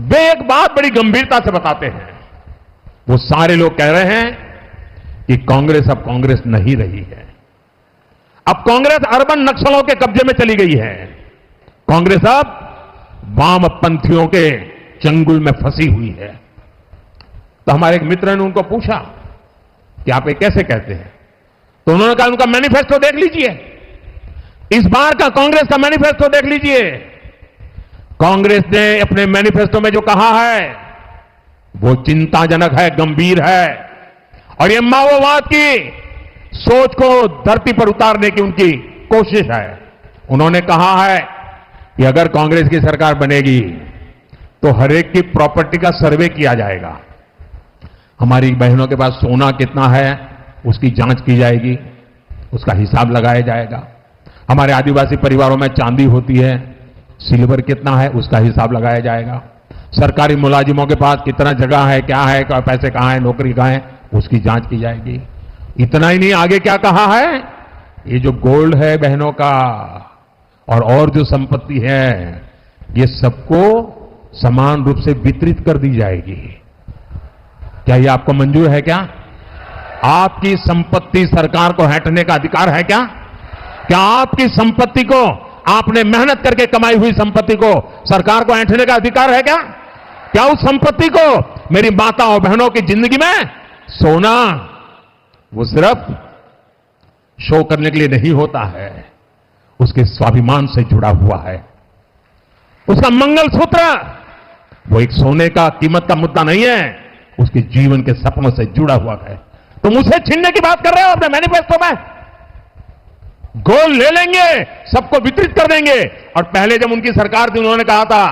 वे एक बात बड़ी गंभीरता से बताते हैं। वो सारे लोग कह रहे हैं कि कांग्रेस अब कांग्रेस नहीं रही है, अब कांग्रेस अर्बन नक्सलों के कब्जे में चली गई है, कांग्रेस अब वामपंथियों के चंगुल में फंसी हुई है। तो हमारे एक मित्र ने उनको पूछा कि आप ये कैसे कहते हैं, तो उन्होंने कहा उनका मैनिफेस्टो देख लीजिए, इस बार का कांग्रेस का मैनिफेस्टो देख लीजिए। कांग्रेस ने अपने मैनिफेस्टो में जो कहा है वो चिंताजनक है, गंभीर है, और ये माओवाद की सोच को धरती पर उतारने की उनकी कोशिश है। उन्होंने कहा है कि अगर कांग्रेस की सरकार बनेगी तो हर एक की प्रॉपर्टी का सर्वे किया जाएगा, हमारी बहनों के पास सोना कितना है उसकी जांच की जाएगी, उसका हिसाब लगाया जाएगा, हमारे आदिवासी परिवारों में चांदी होती है, सिल्वर कितना है उसका हिसाब लगाया जाएगा, सरकारी मुलाजिमों के पास कितना जगह है, क्या है, पैसे कहां है, नौकरी कहां है, उसकी जांच की जाएगी। इतना ही नहीं, आगे क्या कहा है, ये जो गोल्ड है बहनों का और जो संपत्ति है ये सबको समान रूप से वितरित कर दी जाएगी। क्या ये आपको मंजूर है? क्या आपकी संपत्ति सरकार को हटने का अधिकार है? क्या आपकी संपत्ति को, आपने मेहनत करके कमाई हुई संपत्ति को सरकार को ऐंठने का अधिकार है? क्या उस संपत्ति को मेरी माता और बहनों की जिंदगी में सोना वो सिर्फ शो करने के लिए नहीं होता है, उसके स्वाभिमान से जुड़ा हुआ है। उसका मंगलसूत्र वो एक सोने का कीमत का मुद्दा नहीं है, उसके जीवन के सपनों से जुड़ा हुआ है। तुम उसे छीनने की बात कर रहे हो अपने मैनिफेस्टो में। गोल्ड ले लेंगे, सबको वितरित कर देंगे, और पहले जब उनकी सरकार थी उन्होंने कहा था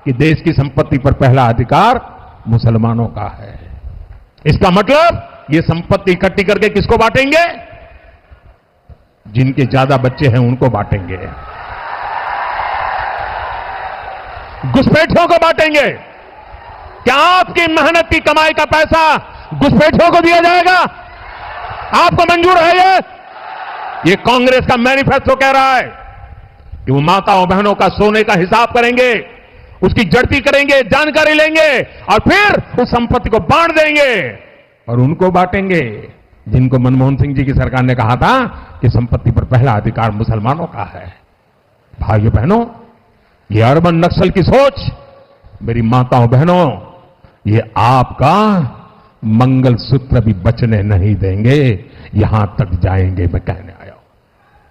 कि देश की संपत्ति पर पहला अधिकार मुसलमानों का है। इसका मतलब ये संपत्ति इकट्ठी करके किसको बांटेंगे? जिनके ज्यादा बच्चे हैं उनको बांटेंगे, घुसपैठियों को बांटेंगे। क्या आपकी मेहनत की कमाई का पैसा घुसपैठियों को दिया जाएगा? आपको मंजूर है ये कांग्रेस का मैनिफेस्टो कह रहा है कि वो माताओं बहनों का सोने का हिसाब करेंगे, उसकी जड़ती करेंगे, जानकारी लेंगे और फिर उस संपत्ति को बांट देंगे, और उनको बांटेंगे जिनको मनमोहन सिंह जी की सरकार ने कहा था कि संपत्ति पर पहला अधिकार मुसलमानों का है। भाइयों बहनों, ये अर्बन नक्सल की सोच, मेरी माताओं बहनों, ये आपका मंगलसूत्र भी बचने नहीं देंगे, यहां तक जाएंगे मैं कहने